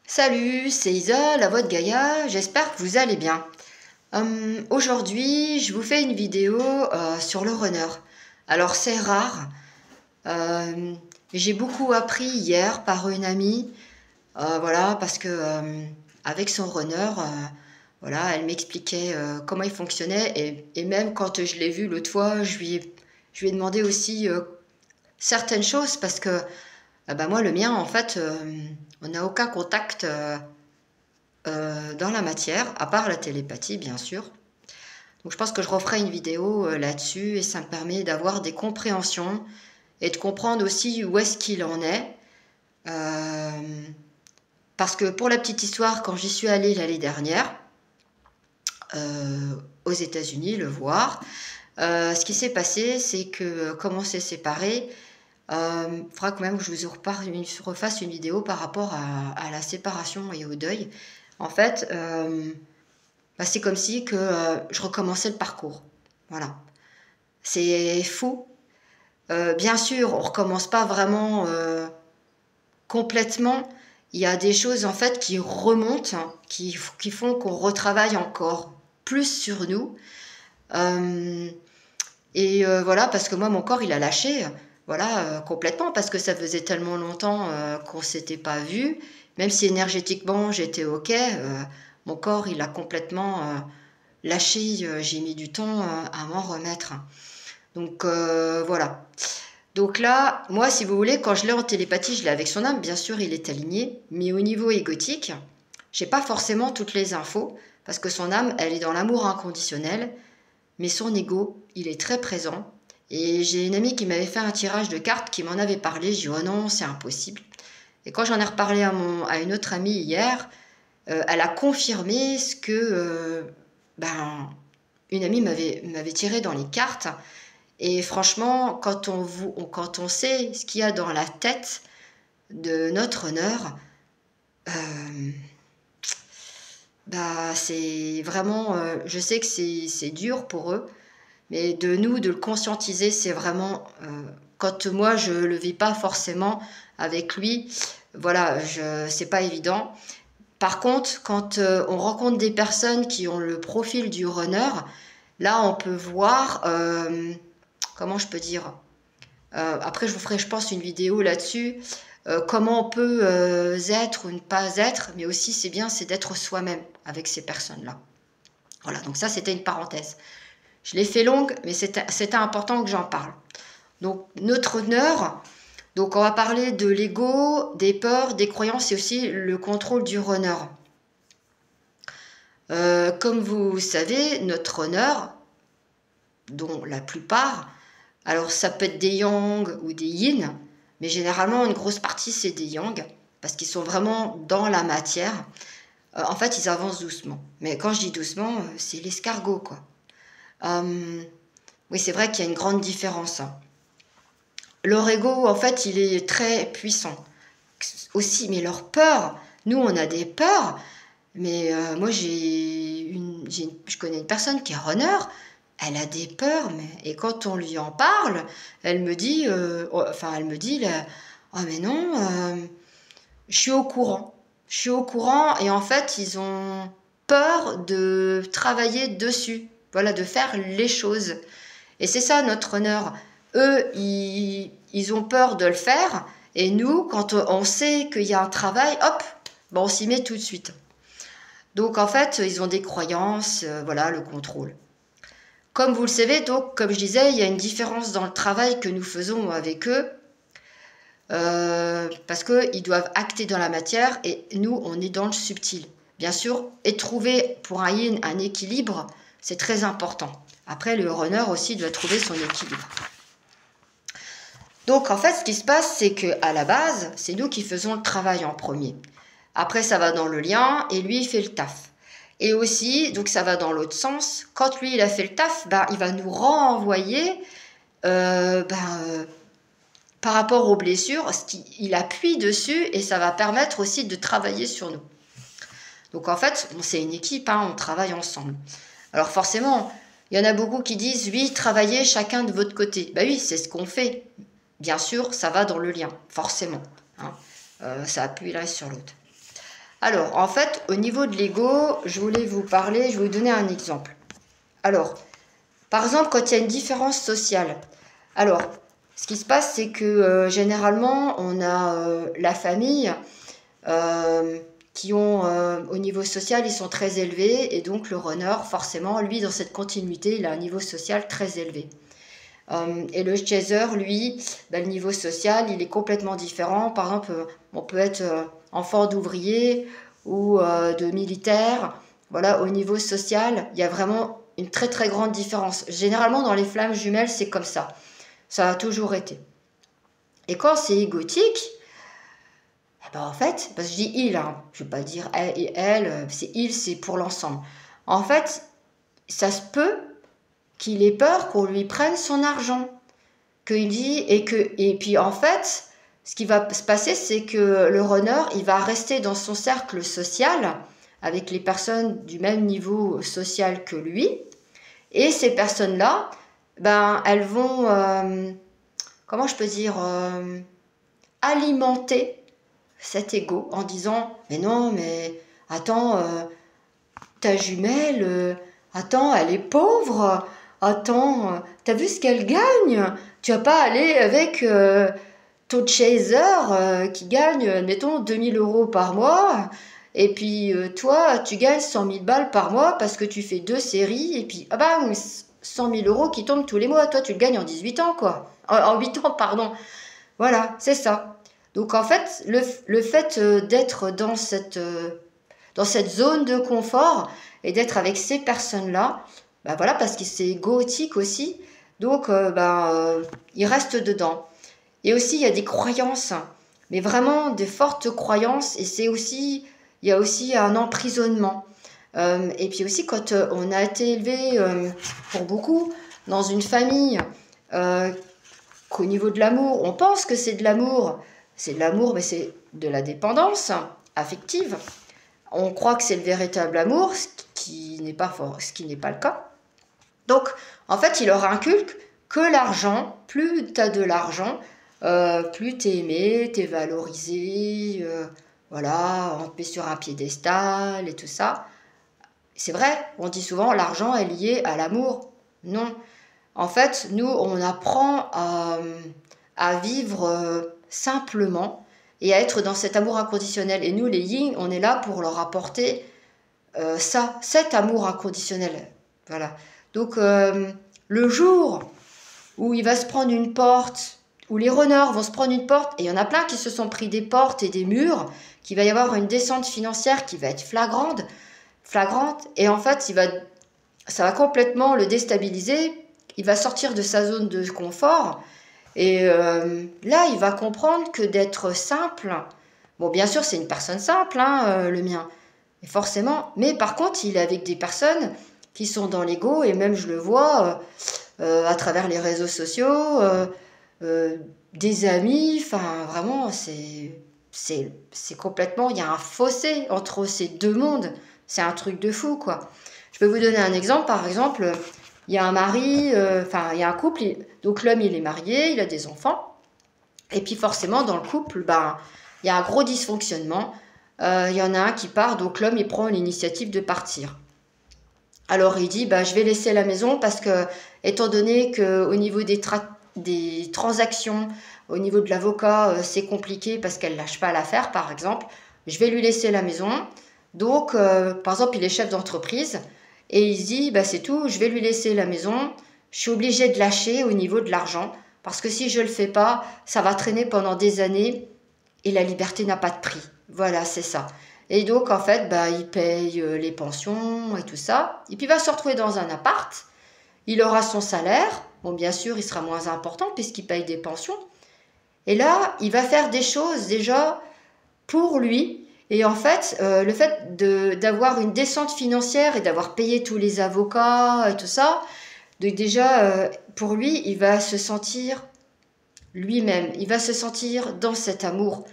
Salut, c'est Isa, la voix de Gaïa, j'espère que vous allez bien. Aujourd'hui, je vous fais une vidéo sur le runner. Alors c'est rare, euh, j'ai beaucoup appris hier par une amie, voilà, parce que avec son runner, voilà, elle m'expliquait comment il fonctionnait et même quand je l'ai vu l'autre fois, je lui ai demandé aussi certaines choses parce que bah, moi le mien en fait, on n'a aucun contact. Dans la matière, à part la télépathie bien sûr. Donc je pense que je referai une vidéo là-dessus et ça me permet d'avoir des compréhensions et de comprendre aussi où est-ce qu'il en est. Euh, Parce que pour la petite histoire, quand j'y suis allée l'année dernière, aux États-Unis, le voir, ce qui s'est passé, c'est que comme on s'est séparés, il faudra quand même que je vous refasse une vidéo par rapport à la séparation et au deuil. En fait, bah, c'est comme si que je recommençais le parcours. Voilà. C'est fou. Bien sûr, on recommence pas vraiment complètement. Il y a des choses en fait qui remontent, hein, qui font qu'on retravaille encore plus sur nous. Euh, voilà, parce que moi, mon corps, il a lâché, voilà, complètement, parce que ça faisait tellement longtemps qu'on s'était pas vu. Même si énergétiquement j'étais ok, mon corps, il a complètement lâché. J'ai mis du temps à m'en remettre. Donc voilà. Donc là, moi, si vous voulez, quand je l'ai en télépathie, je l'ai avec son âme. Bien sûr, il est aligné, mais au niveau égotique, j'ai pas forcément toutes les infos parce que son âme, elle est dans l'amour inconditionnel, mais son ego, il est très présent. Et j'ai une amie qui m'avait fait un tirage de cartes qui m'en avait parlé. J'ai dit, oh non, c'est impossible. Et quand j'en ai reparlé à une autre amie hier, elle a confirmé ce que ben, une amie m'avait tiré dans les cartes. Et franchement, quand on sait ce qu'il y a dans la tête de notre honneur, euh, bah, c'est vraiment, je sais que c'est dur pour eux, mais de nous, de le conscientiser, c'est vraiment, quand moi je le vis pas forcément avec lui, voilà, c'est pas évident. Par contre, quand on rencontre des personnes qui ont le profil du runner, là on peut voir, comment je peux dire, après je vous ferai je pense une vidéo là-dessus, comment on peut être ou ne pas être, mais aussi c'est bien, c'est d'être soi-même avec ces personnes-là. Voilà, donc ça c'était une parenthèse. Je l'ai fait longue, mais c'était important que j'en parle. Donc notre honneur, donc on va parler de l'ego, des peurs, des croyances et aussi le contrôle du runner. Comme vous savez, notre honneur, dont la plupart, alors ça peut être des yang ou des yin, mais généralement une grosse partie c'est des yang, parce qu'ils sont vraiment dans la matière. En fait, ils avancent doucement. Mais quand je dis doucement, c'est l'escargot, quoi. Oui, c'est vrai qu'il y a une grande différence, hein. Leur ego, en fait, il est très puissant. Aussi, mais leur peur, nous, on a des peurs, mais moi, je connais une personne qui est runner, elle a des peurs, et quand on lui en parle, elle me dit, là, oh mais non, je suis au courant. Je suis au courant, et en fait, ils ont peur de travailler dessus, voilà, de faire les choses. Et c'est ça notre honneur. Eux, ils ont peur de le faire. Et nous, quand on sait qu'il y a un travail, hop, ben on s'y met tout de suite. Donc en fait, ils ont des croyances, voilà, le contrôle. Comme vous le savez, donc, comme je disais, il y a une différence dans le travail que nous faisons avec eux. Parce qu'ils doivent acter dans la matière et nous, on est dans le subtil. Bien sûr, et trouver pour un yin un équilibre, c'est très important. Après, le runner aussi doit trouver son équilibre. Donc, en fait, ce qui se passe, c'est qu'à la base, c'est nous qui faisons le travail en premier. Après, ça va dans le lien et lui, il fait le taf. Et aussi, donc ça va dans l'autre sens, quand lui, il a fait le taf, ben, il va nous renvoyer par rapport aux blessures, il appuie dessus et ça va permettre aussi de travailler sur nous. Donc en fait, c'est une équipe, hein, on travaille ensemble. Alors forcément, il y en a beaucoup qui disent, oui, travaillez chacun de votre côté. Ben oui, c'est ce qu'on fait. Bien sûr, ça va dans le lien, forcément, hein. Ça appuie l'un sur l'autre. Alors, en fait, au niveau de l'ego, je voulais vous parler, je vais vous donner un exemple. Alors, par exemple, quand il y a une différence sociale, alors, ce qui se passe, c'est que généralement, on a la famille qui ont, au niveau social, ils sont très élevés, et donc le runner, forcément, lui, dans cette continuité, il a un niveau social très élevé. Et le chaser, lui, ben, le niveau social, il est complètement différent. Par exemple, on peut être enfant d'ouvrier ou de militaire. Voilà, au niveau social, il y a vraiment une très très grande différence. Généralement, dans les flammes jumelles, c'est comme ça. Ça a toujours été. Et quand c'est égotique, eh ben en fait, parce que je dis il, hein, je ne vais pas dire elle et elle, c'est il, c'est pour l'ensemble. En fait, ça se peut qu'il ait peur qu'on lui prenne son argent. Qu'il dit, et puis en fait, ce qui va se passer, c'est que le runner, il va rester dans son cercle social avec les personnes du même niveau social que lui. Et ces personnes-là, ben, elles vont, comment je peux dire, alimenter cet ego en disant, mais non, mais attends, ta jumelle, attends, elle est pauvre, attends, t'as vu ce qu'elle gagne? Tu vas pas aller avec ton chaser qui gagne, mettons, 2 000 € par mois, et puis toi, tu gagnes 100 000 balles par mois parce que tu fais 2 séries, et puis, ah bah, 100 000 € qui tombent tous les mois, toi, tu le gagnes en 18 ans, quoi. En 8 ans, pardon. Voilà, c'est ça. Donc, en fait, le fait d'être dans cette zone de confort et d'être avec ces personnes-là, ben voilà, parce que c'est égotique aussi, donc il reste dedans. Et aussi, il y a des croyances, mais vraiment des fortes croyances, et il y a aussi un emprisonnement. Et puis aussi, quand on a été élevé, pour beaucoup, dans une famille, qu'au niveau de l'amour, on pense que c'est de l'amour, mais c'est de la dépendance affective. On croit que c'est le véritable amour, ce qui n'est pas le cas. Donc, en fait, il leur inculque que l'argent, plus tu as de l'argent, plus tu es aimé, tu es valorisé, voilà, on te met sur un piédestal et tout ça. C'est vrai, on dit souvent l'argent est lié à l'amour. Non. En fait, nous, on apprend à vivre simplement et à être dans cet amour inconditionnel. Et nous, les yin, on est là pour leur apporter cet amour inconditionnel. Voilà. Donc, le jour où il va se prendre une porte, où les runners vont se prendre une porte, et il y en a plein qui se sont pris des portes et des murs, qu'il va y avoir une descente financière qui va être flagrante, et en fait, ça va complètement le déstabiliser. Il va sortir de sa zone de confort, et là, il va comprendre que d'être simple, bon, bien sûr, c'est une personne simple, hein, le mien, et forcément, mais par contre, il est avec des personnes qui sont dans l'ego, et même je le vois à travers les réseaux sociaux, des amis, enfin vraiment, c'est complètement, il y a un fossé entre ces deux mondes, c'est un truc de fou, quoi. Je peux vous donner un exemple, par exemple, il y a un mari, il y a un couple, donc l'homme il est marié, il a des enfants, et puis forcément dans le couple, ben, il y a un gros dysfonctionnement, il y en a un qui part, donc l'homme il prend l'initiative de partir. Alors il dit, bah, je vais laisser la maison parce que, étant donné qu'au niveau des transactions, au niveau de l'avocat, c'est compliqué parce qu'elle lâche pas l'affaire, par exemple, je vais lui laisser la maison. Donc, par exemple, il est chef d'entreprise et il se dit, bah, c'est tout, je vais lui laisser la maison, je suis obligé de lâcher au niveau de l'argent parce que si je le fais pas, ça va traîner pendant des années et la liberté n'a pas de prix. Voilà, c'est ça. Et donc, en fait, bah, il paye les pensions et tout ça. Et puis, il va se retrouver dans un appart. Il aura son salaire. Bon, bien sûr, il sera moins important puisqu'il paye des pensions. Et là, il va faire des choses déjà pour lui. Et en fait, le fait d'avoir une descente financière et d'avoir payé tous les avocats et tout ça, donc déjà, pour lui, il va se sentir lui-même. Il va se sentir dans cet amour.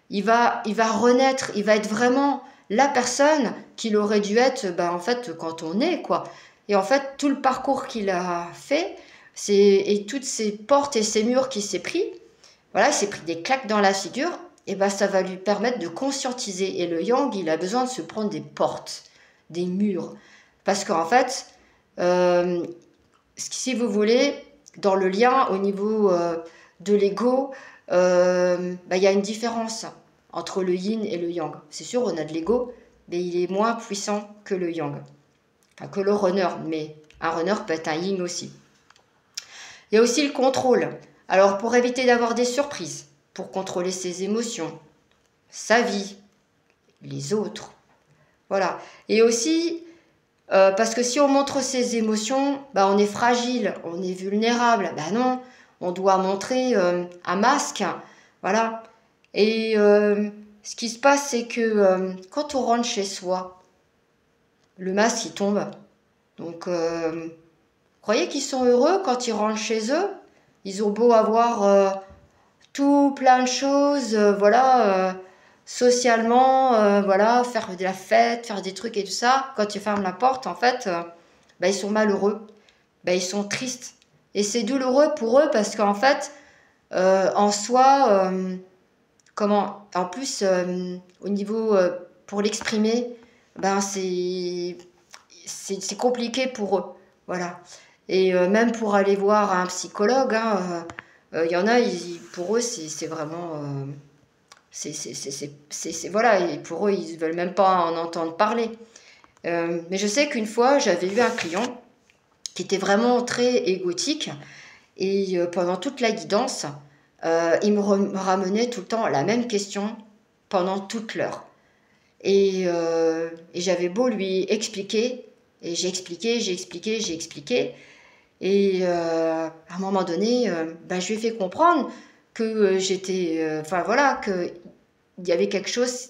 Il va renaître, il va être vraiment la personne qu'il aurait dû être, ben, en fait, quand on est, quoi. Et en fait, tout le parcours qu'il a fait, et toutes ces portes et ces murs qu'il s'est pris, voilà, il s'est pris des claques dans la figure, et ben ça va lui permettre de conscientiser. Et le yang, il a besoin de se prendre des portes, des murs. Parce qu'en fait, si vous voulez, dans le lien au niveau de l'ego, il y a une différence entre le yin et le yang. C'est sûr, on a de l'ego, mais il est moins puissant que le yang. Enfin, que le runner, mais un runner peut être un yin aussi. Il y a aussi le contrôle. Alors, pour éviter d'avoir des surprises, pour contrôler ses émotions, sa vie, les autres. Voilà. Et aussi, parce que si on montre ses émotions, on est fragile, on est vulnérable. Non, on doit montrer un masque. Voilà. Et ce qui se passe, c'est que quand on rentre chez soi, le masque, il tombe. Donc, vous croyez qu'ils sont heureux quand ils rentrent chez eux? Ils ont beau avoir tout plein de choses, socialement, faire de la fête, faire des trucs et tout ça. Quand ils ferment la porte, en fait, ils sont malheureux, ils sont tristes. Et c'est douloureux pour eux parce qu'en fait, en soi, en plus, au niveau, pour l'exprimer, c'est compliqué pour eux. Voilà. Et même pour aller voir un psychologue, il y en a, pour eux, c'est vraiment... voilà, et pour eux, ils ne veulent même pas en entendre parler. Mais je sais qu'une fois, j'avais eu un client qui était vraiment très égotique. Et pendant toute la guidance, il me ramenait tout le temps la même question pendant toute l'heure. Et j'avais beau lui expliquer, et j'ai expliqué. Et à un moment donné, je lui ai fait comprendre que j'étais... qu'il y avait quelque chose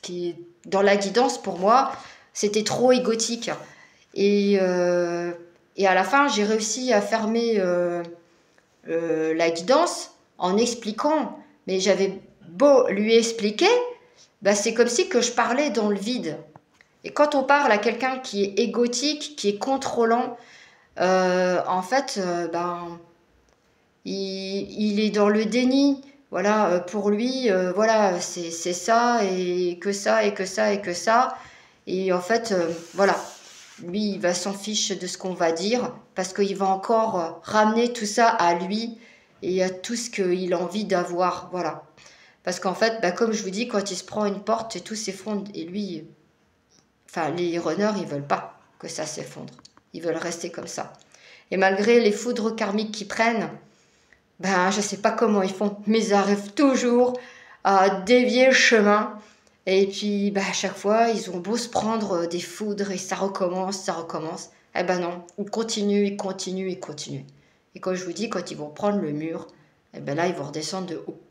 qui, dans la guidance, pour moi, c'était trop égotique. Et à la fin, j'ai réussi à fermer la guidance en expliquant. Mais j'avais beau lui expliquer, c'est comme si que je parlais dans le vide. Et quand on parle à quelqu'un qui est égotique, qui est contrôlant, en fait, il est dans le déni. Voilà, pour lui, c'est ça et que ça et que ça et que ça. Et en fait, lui, il va s'en fiche de ce qu'on va dire parce qu'il va encore ramener tout ça à lui et à tout ce qu'il a envie d'avoir. Voilà. Parce qu'en fait, comme je vous dis, quand il se prend une porte, tout s'effondre. Et lui, les runners, ils veulent pas que ça s'effondre. Ils veulent rester comme ça. Et malgré les foudres karmiques qu'ils prennent, je sais pas comment ils font, mais ils arrivent toujours à dévier le chemin. Et puis, à chaque fois, ils ont beau se prendre des foudres et ça recommence. Non, ils continuent. Et quand je vous dis, quand ils vont prendre le mur, là, ils vont redescendre de haut.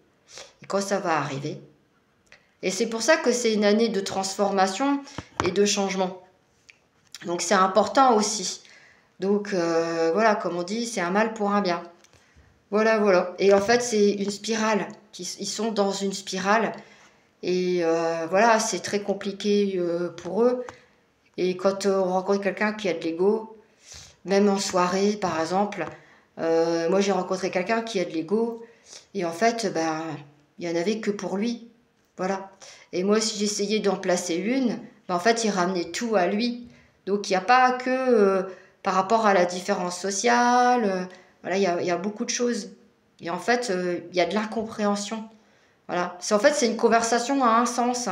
Et quand ça va arriver, et c'est pour ça que c'est une année de transformation et de changement. Donc c'est important aussi. Donc comme on dit, c'est un mal pour un bien. Voilà. Et en fait, c'est une spirale. Ils sont dans une spirale. Et c'est très compliqué pour eux. Et quand on rencontre quelqu'un qui a de l'ego, même en soirée, par exemple, moi j'ai rencontré quelqu'un qui a de l'ego. Et en fait, il n'y en avait que pour lui. Voilà. Et moi, si j'essayais d'en placer une, en fait, il ramenait tout à lui. Donc, il n'y a pas que par rapport à la différence sociale. Il y a beaucoup de choses. Et en fait, il y a de l'incompréhension. Voilà. C'est une conversation à un sens.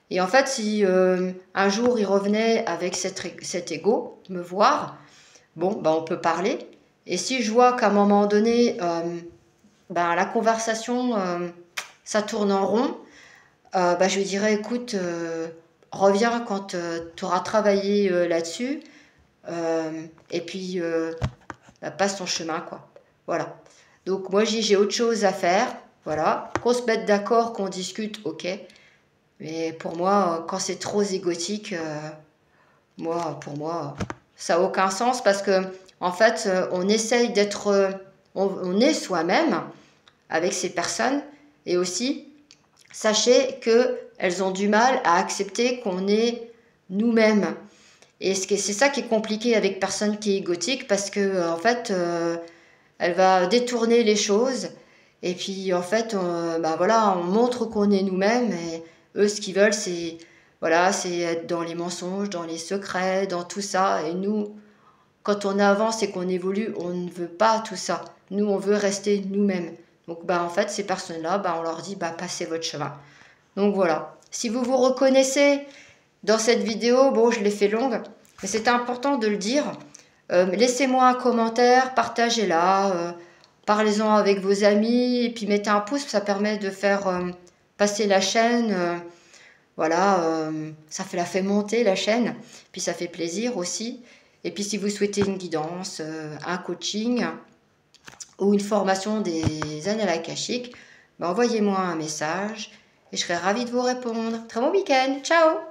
Et en fait, si un jour, il revenait avec cet ego, me voir, on peut parler. Et si je vois qu'à un moment donné, la conversation, ça tourne en rond, je lui dirais, écoute, reviens quand tu auras travaillé là-dessus, et puis passe ton chemin, quoi. Voilà. Donc moi, j'ai autre chose à faire, voilà. Qu'on se mette d'accord, qu'on discute, ok. Mais pour moi, quand c'est trop égotique, pour moi, ça n'a aucun sens parce que, en fait, on essaye d'être, on est soi-même avec ces personnes et aussi, sachez qu'elles ont du mal à accepter qu'on est nous-mêmes. Et c'est ça qui est compliqué avec personne qui est égotique parce que en fait, elle va détourner les choses Et puis en fait, bah voilà, on montre qu'on est nous-mêmes et eux, ce qu'ils veulent, c'est voilà, c'est être dans les mensonges, dans les secrets, dans tout ça. Et nous, quand on avance et qu'on évolue, on ne veut pas tout ça. Nous, on veut rester nous-mêmes. Donc bah en fait, ces personnes-là, bah, on leur dit bah passez votre chemin. Donc voilà. Si vous vous reconnaissez dans cette vidéo, bon, je l'ai fait longue, mais c'est important de le dire. Laissez-moi un commentaire, partagez-la, parlez-en avec vos amis, et puis mettez un pouce, ça permet de faire passer la chaîne. Voilà, ça fait monter la chaîne, puis ça fait plaisir aussi. Et puis si vous souhaitez une guidance, un coaching ou une formation des annales akashiques, ben, envoyez-moi un message et je serai ravie de vous répondre. Très bon week-end, ciao!